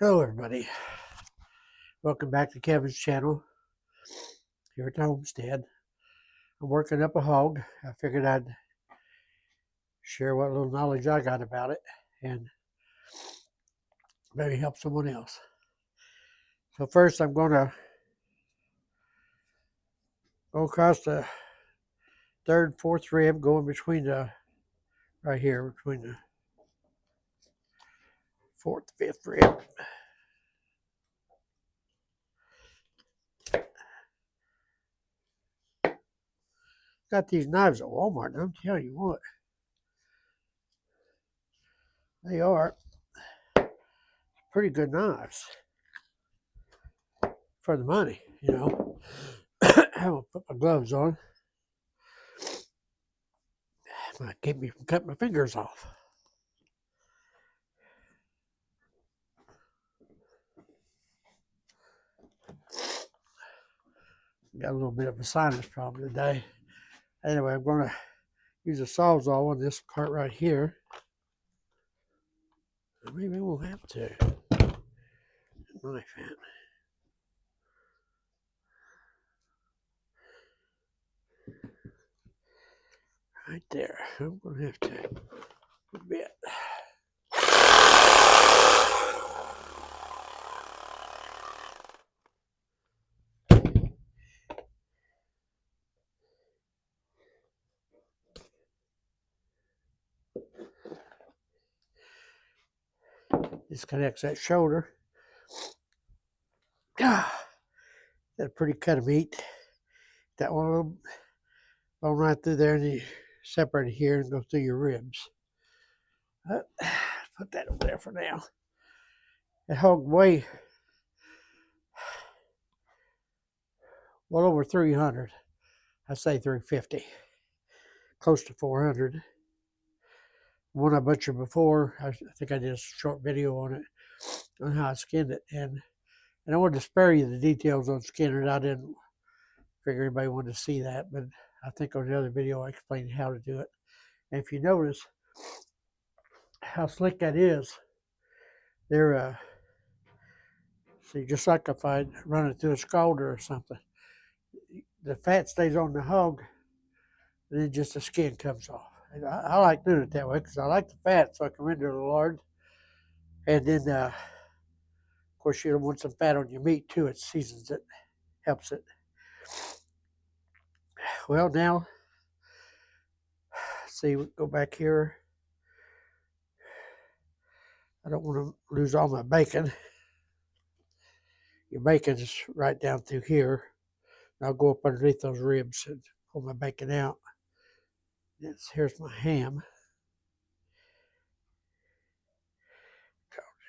Hello everybody, welcome back to Kevin's channel here at the homestead. I'm working up a hog. I figured I'd share what little knowledge I got about it and maybe help someone else. So first I'm going to go across the third, fourth rib, going between right here, between the fourth, fifth rib. Got these knives at Walmart, I'll tell you what. They are pretty good knives for the money, you know. I'm gonna put my gloves on. Might keep me from cutting my fingers off. Got a little bit of a sinus problem today. Anyway, I'm going to use a sawzall on this part right here. Maybe we'll have to. Knife in. Right there. I'm going to have to a bit. Disconnects that shoulder. Got a pretty cut of meat. That one a little bone right through there, and you separate it here and go through your ribs. Put that over there for now. That hog weigh well over 300. I say 350. Close to 400. One I butchered before. I think I did a short video on it, on how I skinned it, and I wanted to spare you the details on skinning it. I didn't figure anybody wanted to see that, but I think on the other video I explained how to do it. And if you notice how slick that is, they're see, just like if I run it through a scalder or something, the fat stays on the hog, and then just the skin comes off. And I like doing it that way because I like the fat, so I can render the lard. And then, of course, you don't want some fat on your meat too. It seasons it, helps it. Well, now, see, we go back here. I don't want to lose all my bacon. Your bacon is right down through here. And I'll go up underneath those ribs and pull my bacon out. Here's my ham.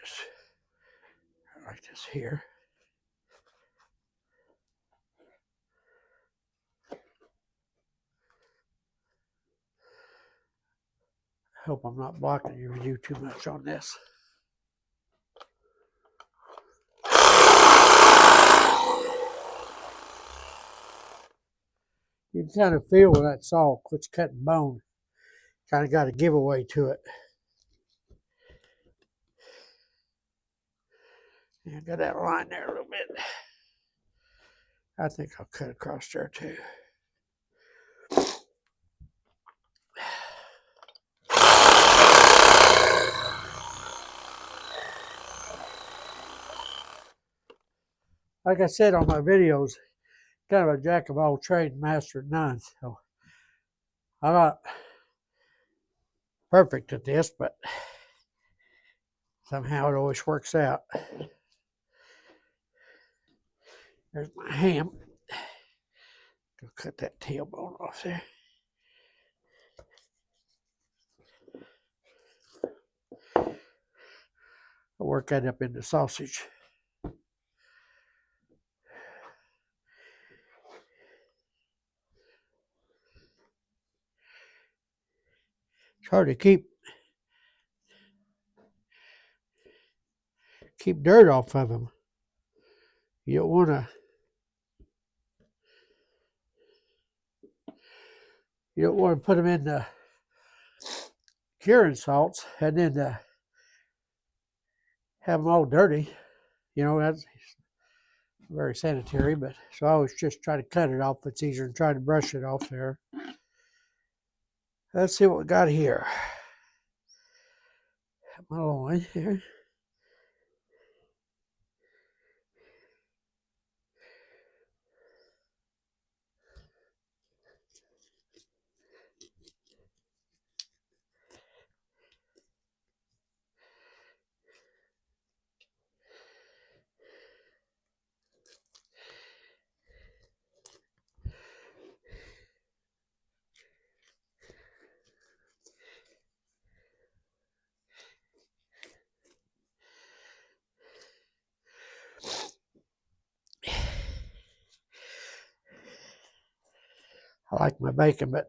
Just like this here. Hope I'm not blocking your view too much on this. You can kind of feel when that saw quits cutting bone. Kind of got a giveaway to it. Yeah, got that line there a little bit. I think I'll cut across there too. Like I said on my videos, kind of a jack of all trades, master of none. So I'm not perfect at this, but somehow it always works out. There's my ham. Go cut that tailbone off there. I'll work that up into sausage. It's hard to keep dirt off of them. You don't want to put them in the curing salts and then have them all dirty. You know, that's very sanitary, but so I always just try to cut it off. It's easier than trying to brush it off there. Let's see what we got here. My loin here. I like my bacon, but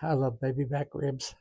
I love baby back ribs.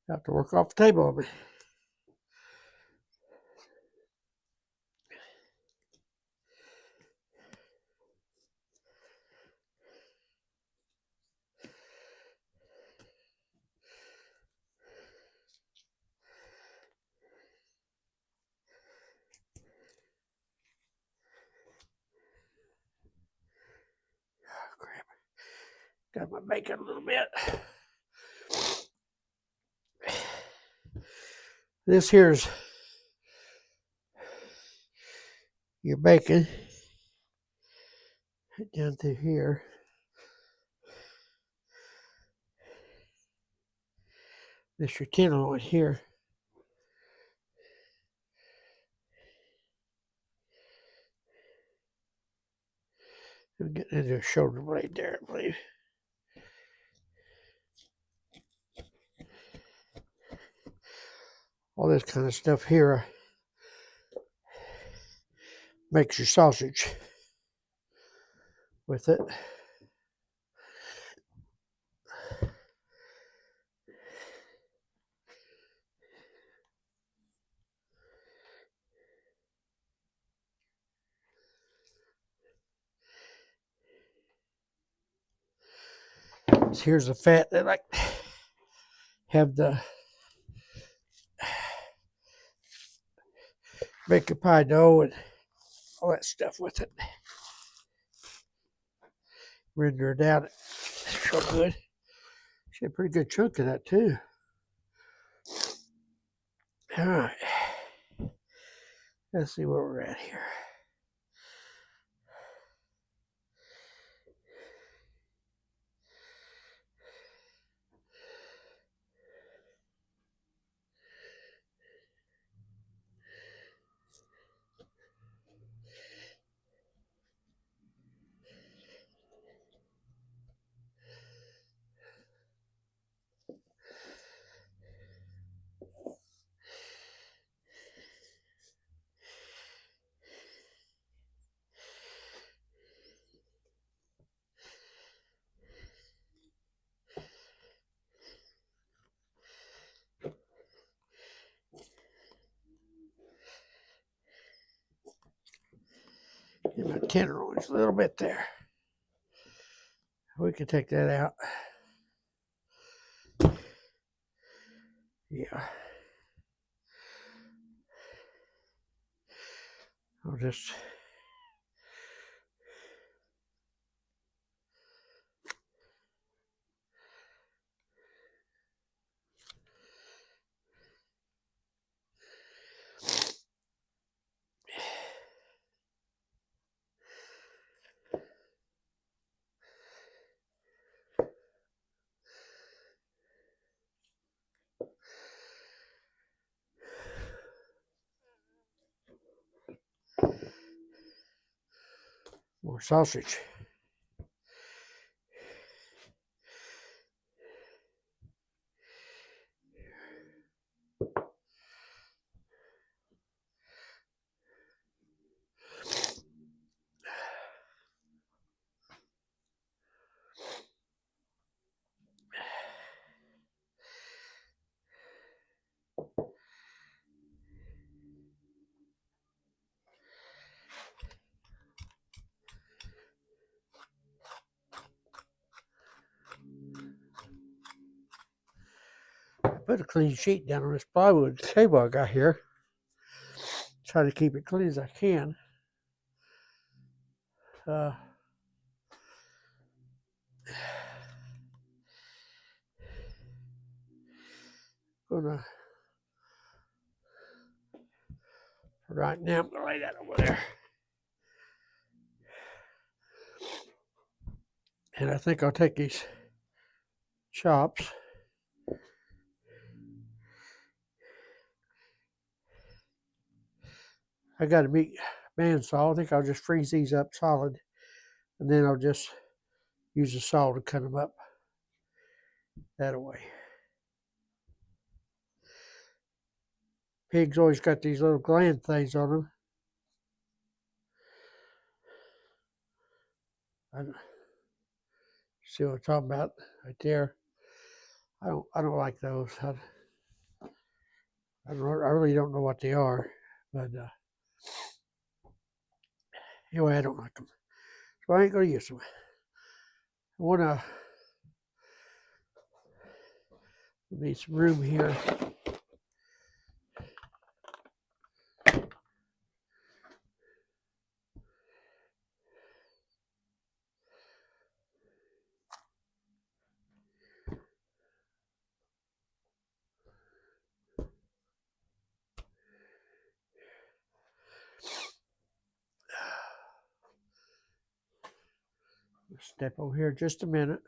Have to work off the table on me. Oh, crap. Got my bacon a little bit. This here's your bacon. Down through here. This your tenderloin here. I'm getting into a shoulder blade there, I believe. All this kind of stuff here makes your sausage with it. So here's the fat that I have the bacon pie dough and all that stuff with it. Render it out. It's so good. She had a pretty good chunk of that too. All right. Let's see where we're at here. My tenderloins a little bit there. We can take that out. Yeah. I'll just more sausage. I put a clean sheet down on this plywood table I got here. Try to keep it clean as I can. Gonna right now. I'm gonna lay that over there, and I think I'll take these chops. I got a meat bandsaw. I think I'll just freeze these up solid, and then I'll just use the saw to cut them up that way. Pigs always got these little gland things on them. I see what I'm talking about right there. I don't like those. I really don't know what they are, but anyway, I don't like them, so I ain't gonna use them. I wanna need some room here. Step over here just a minute.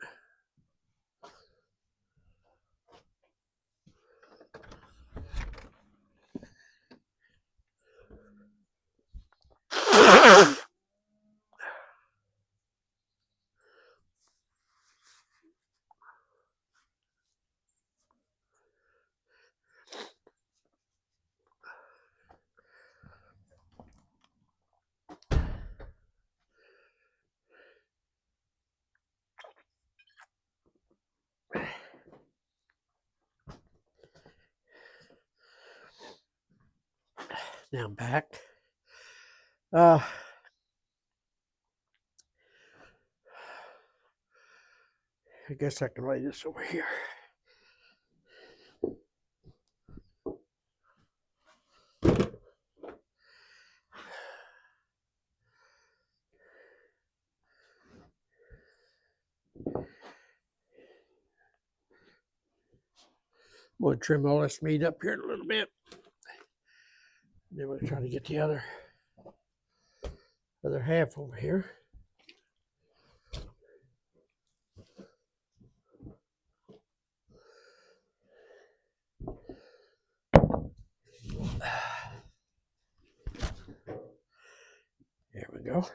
Now I'm back. I guess I can lay this over here. I'm going to trim all this meat up here a little bit. Then we'll try to get the other half over here. There we go.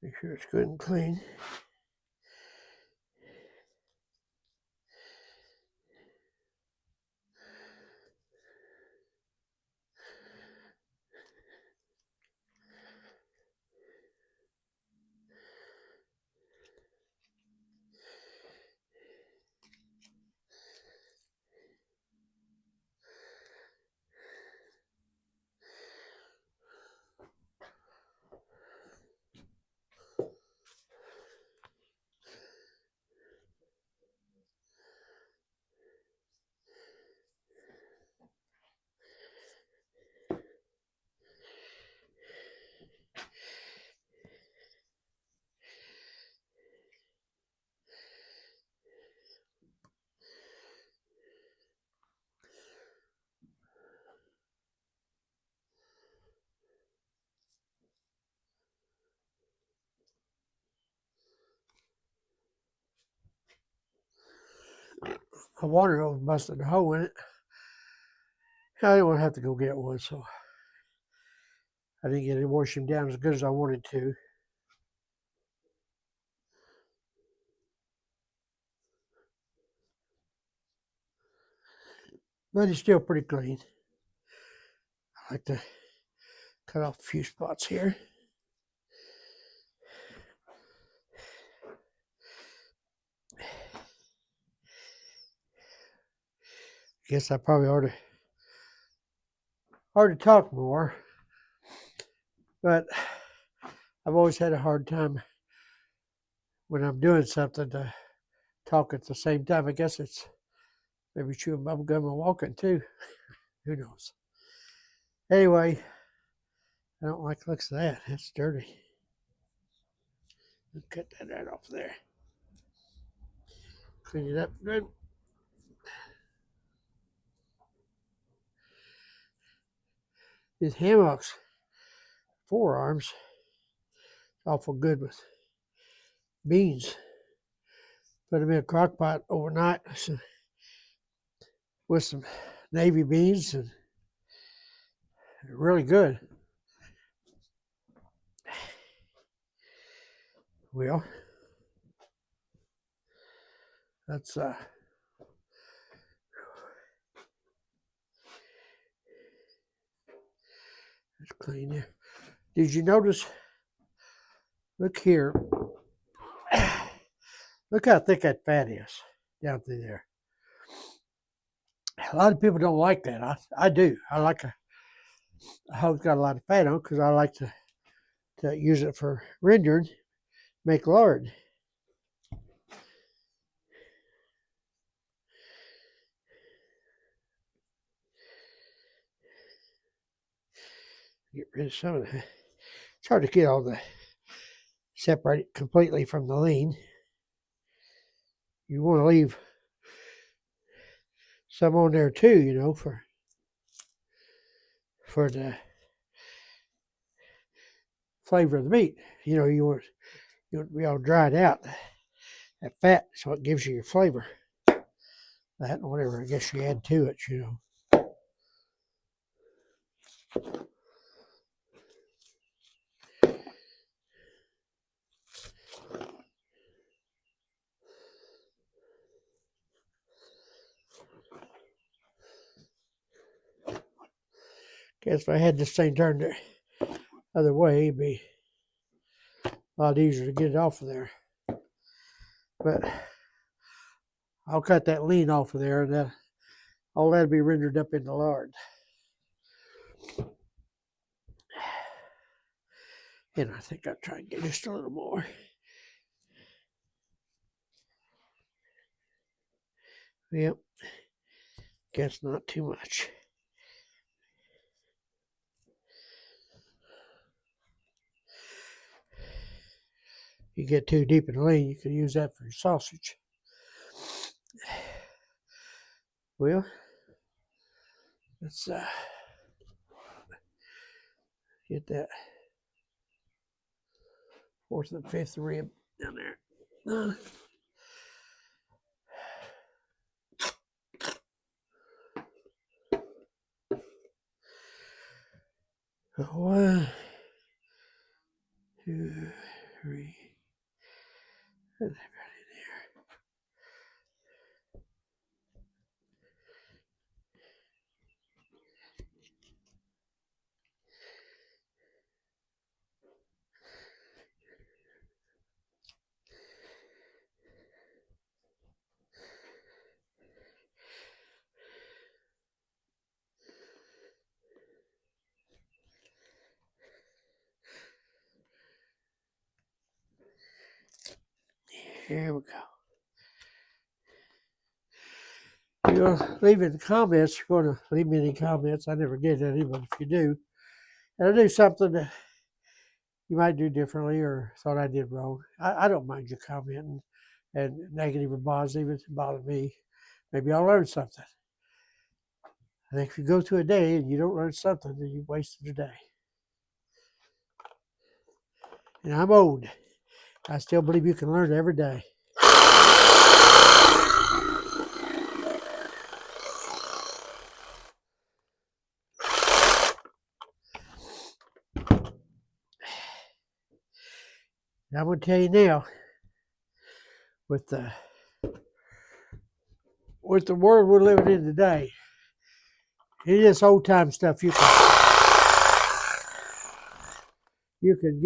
Make sure it's good and clean. my water hose busted a hole in it. I didn't want to have to go get one, so I didn't get to wash him down as good as I wanted to. But he's still pretty clean. I like to cut off a few spots here. Guess I probably ought to talk more, but I've always had a hard time when I'm doing something to talk at the same time. I guess it's maybe chewing bubble gum and walking too. Who knows? Anyway, I don't like the looks of that. That's dirty. Let's cut that right off there. Clean it up good. These hammocks, forearms, awful good with beans. Put them in a crock pot overnight with some navy beans, and they're really good. Well, that's let's clean there. Did you notice? Look here. Look how thick that fat is down through there. A lot of people don't like that. I do. I like a hog's got a lot of fat on because I like to use it for rendering, make lard. Get rid of some of that. It's hard to get all the separate it completely from the lean. You want to leave some on there too, you know, for the flavor of the meat. You know, you want to be all dried out. That fat is what gives you your flavor. That and whatever I guess you add to it, you know. Guess if I had this thing turned the other way, it'd be a lot easier to get it off of there. But I'll cut that lean off of there, and then all that'll be rendered up in the lard. And I think I'll try and get just a little more. Yep. Guess not too much. You get too deep in the lean, you can use that for your sausage. Well, let's get that fourth and fifth rib down there. One, two, three. Put that right in there. Here we go. You'll leave in the comments. You're going to leave me any comments. I never get any, but if you do, and I do something that you might do differently or thought I did wrong, I don't mind you commenting, and negative or positive, it doesn't bother me. Maybe I'll learn something. I think if you go through a day and you don't learn something, then you wasted a day. And I'm old. I still believe you can learn every day. I'm going to tell you now, with the world we're living in today, it is old time stuff you can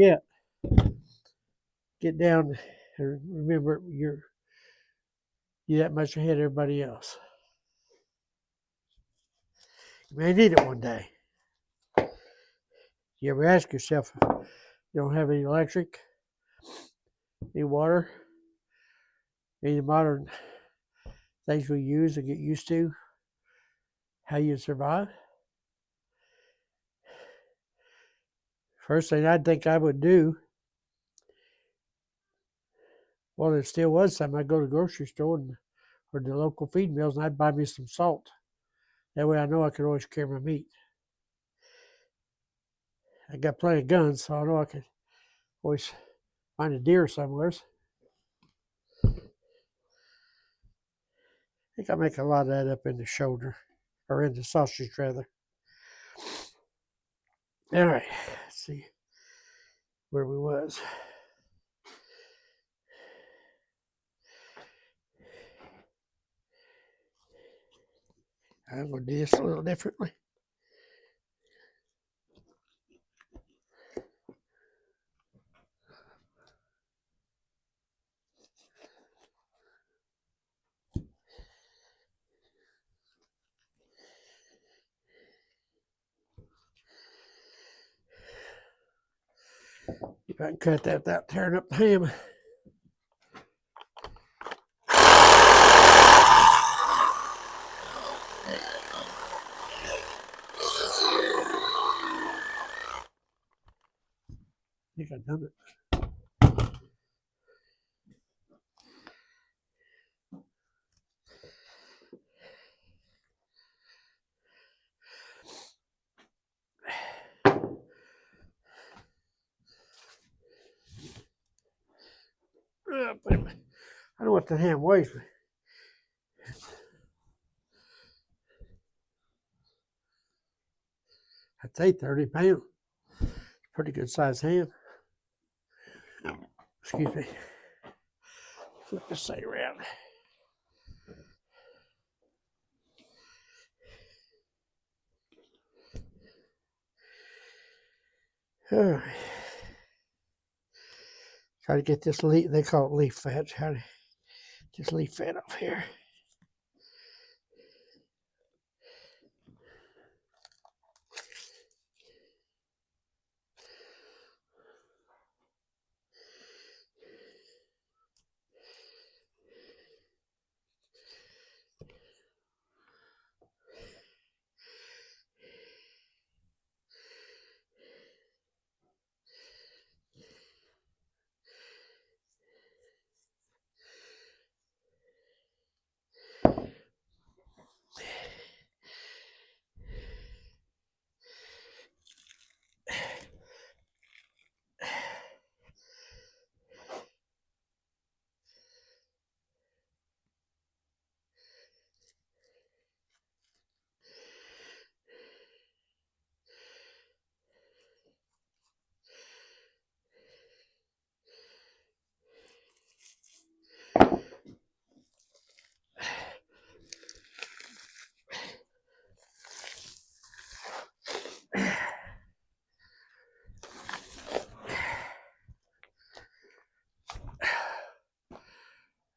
get down and remember you're that much ahead of everybody else. You may need it one day. You ever ask yourself if you don't have any electric, any water, any modern things we use and get used to, how you survive? First thing I'd think I would do, well, there still was some, I'd go to the grocery store or the local feed mills and I'd buy me some salt. That way I know I could always carry my meat. I got plenty of guns, so I know I could always find a deer somewhere. I think I make a lot of that up in the shoulder, or in the sausage rather. All right, let's see where we was. I'm going to do this a little differently. If I can cut that without tearing up the ham. I think I've done it. I don't know what the ham weighs, but I'd say 30 pounds. Pretty good sized ham. Excuse me. Flip this thing around. All right. Try to get this leaf, they call it leaf fat. Try to get this leaf fat off here.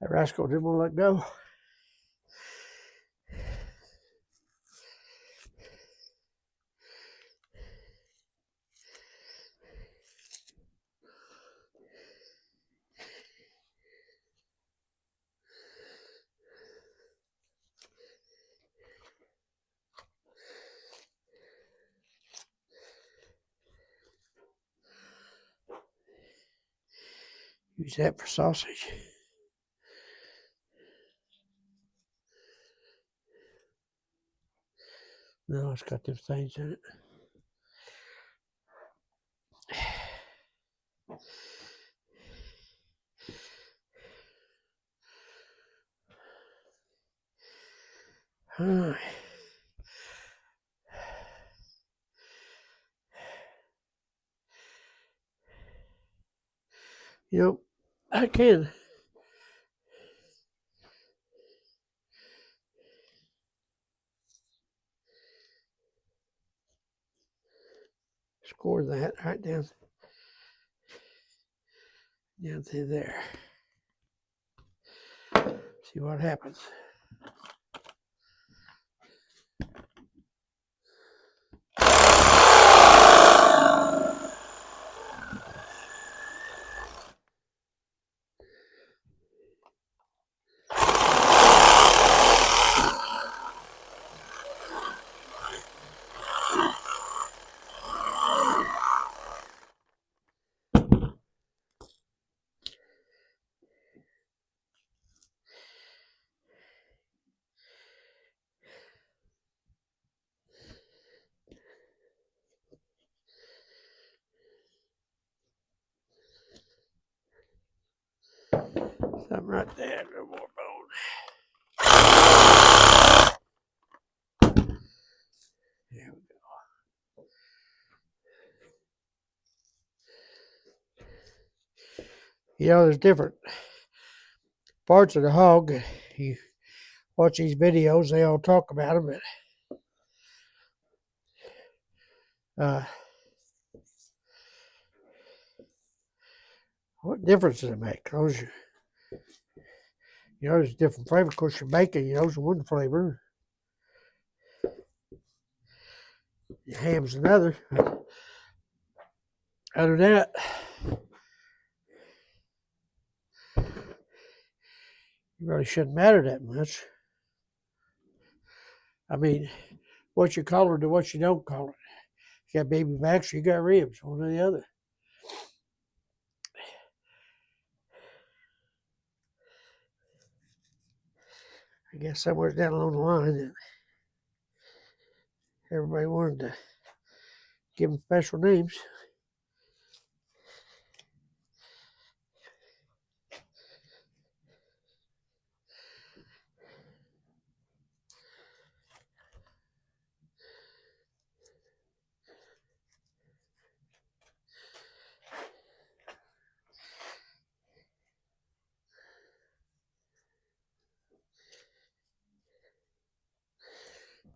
That rascal didn't want to let go. Use that for sausage. No, it's got them things in it. All right. You know, I can score that right down through there. See what happens. Something right there, a little more bone. There we go. You know, there's different parts of the hog. You watch these videos, they all talk about them, but what difference does it make? Those, you know, there's different flavor. Of course, your bacon, you know, is one flavor. Your ham's another. Other than that, it really shouldn't matter that much. I mean, what you call it to what you don't call it. You got baby backs or you got ribs, one or the other. I guess somewhere down along the line that everybody wanted to give them special names.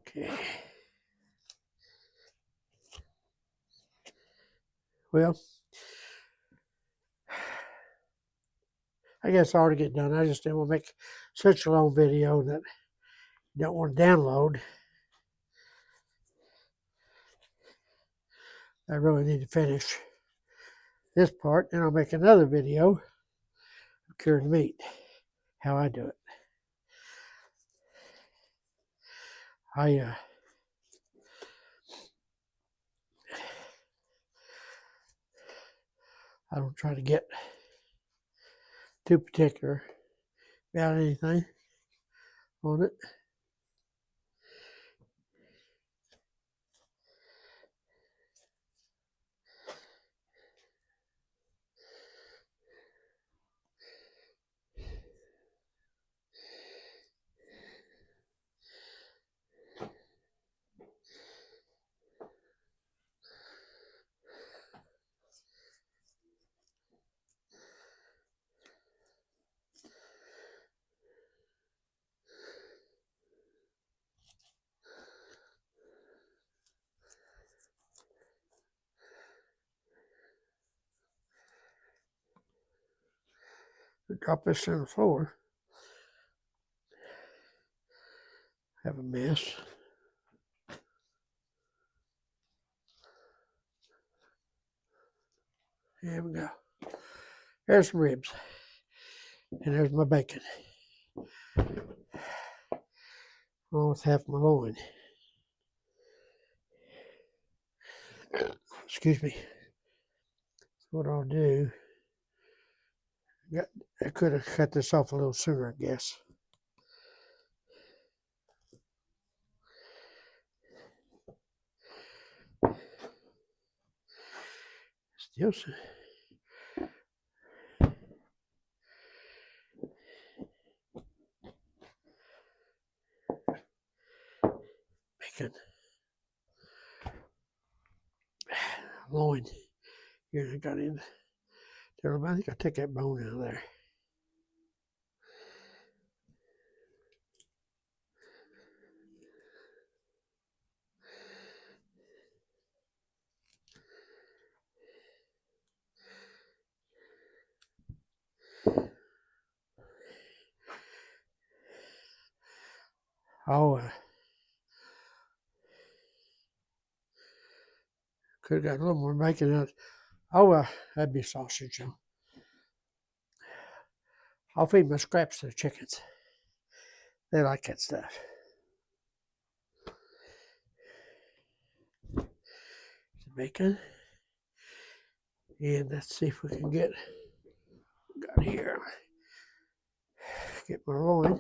Okay. Well, I guess I ought to get done. I just didn't want to make such a long video that you don't want to download. I really need to finish this part, then I'll make another video of curing meat, how I do it. I don't try to get too particular about anything on it. Drop this on the floor. Have a mess. There we go. There's some ribs. And there's my bacon. Along with half my loin. Excuse me. What I'll do, I could have cut this off a little sooner, I guess. Still, bacon. Loin. Here I got in I think I took that bone out of there. Oh, could have got a little more bacon out. Oh, that'd be sausage. I'll feed my scraps to the chickens. They like that stuff. Some bacon. And let's see if we can get got here. Get my loin.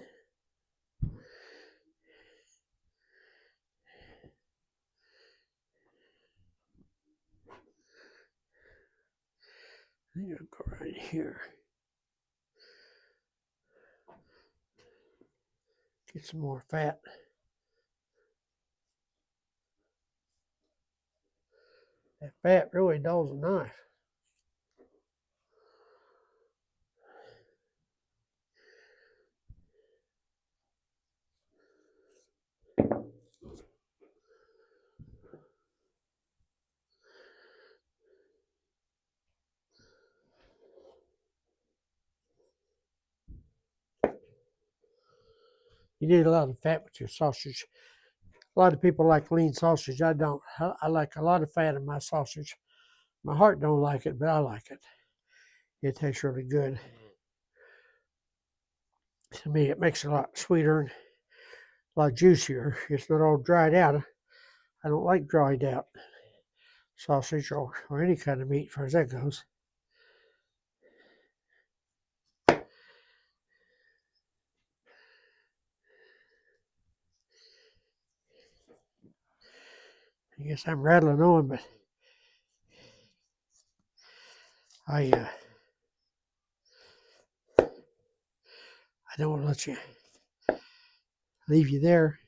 I think I'll go right here. Get some more fat. That fat really dulls a knife. You need a lot of fat with your sausage. A lot of people like lean sausage. I don't. I like a lot of fat in my sausage. My heart don't like it, but I like it. It tastes really good. To me, it makes it a lot sweeter and a lot juicier. It's not all dried out. I don't like dried out sausage or any kind of meat, as far as that goes. I guess I'm rattling on, but I don't want to let you leave you there,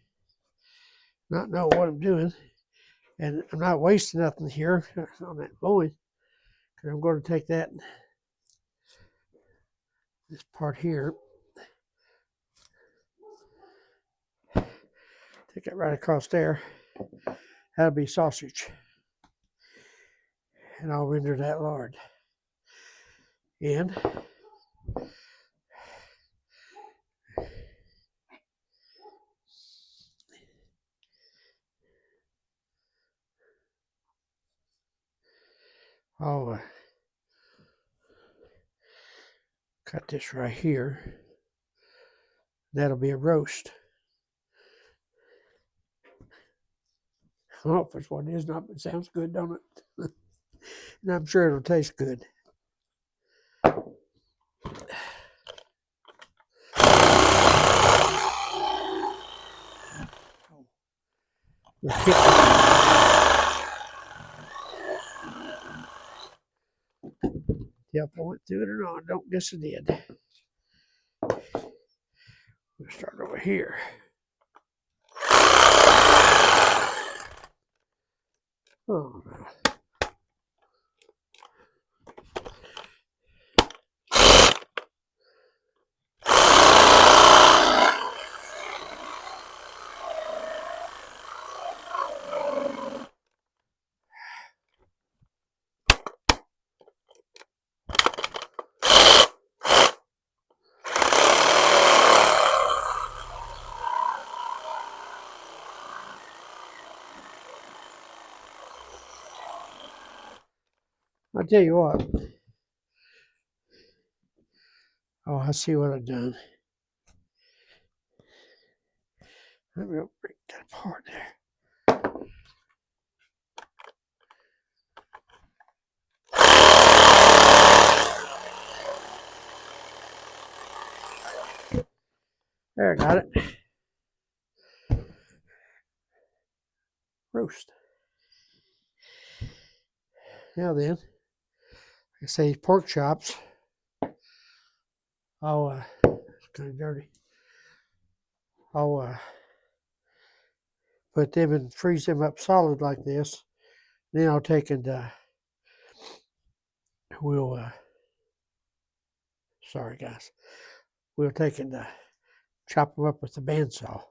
not know what I'm doing, and I'm not wasting nothing here on that loin, because I'm going to take that this part here, take it right across there. That'll be sausage, and I'll render that lard. And I'll cut this right here. That'll be a roast. I don't know if it's what it is not, but it sounds good, don't it? And I'm sure it'll taste good. Yep, I went through it or not. Don't guess I did. We'll start over here. Oh no. I'll tell you what. Oh, I see what I've done. Let me break that apart there. There, I got it. Roast. Now then, like I say, pork chops. It's kind of dirty. I'll put them and freeze them up solid like this. Then I'll take and we'll Sorry, guys. We'll take and chop them up with the bandsaw.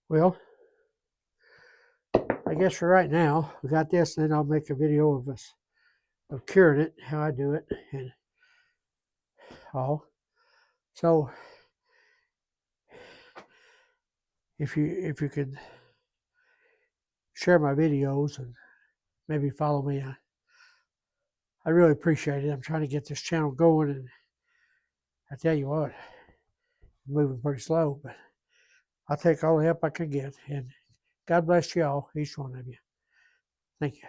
Well, I guess for right now, we got this, and then I'll make a video of us of curing it, how I do it, and all. So if you could share my videos and maybe follow me, I really appreciate it. I'm trying to get this channel going, and I tell you what, I'm moving pretty slow, but I'll take all the help I can get. And God bless y'all, each one of you. Thank you.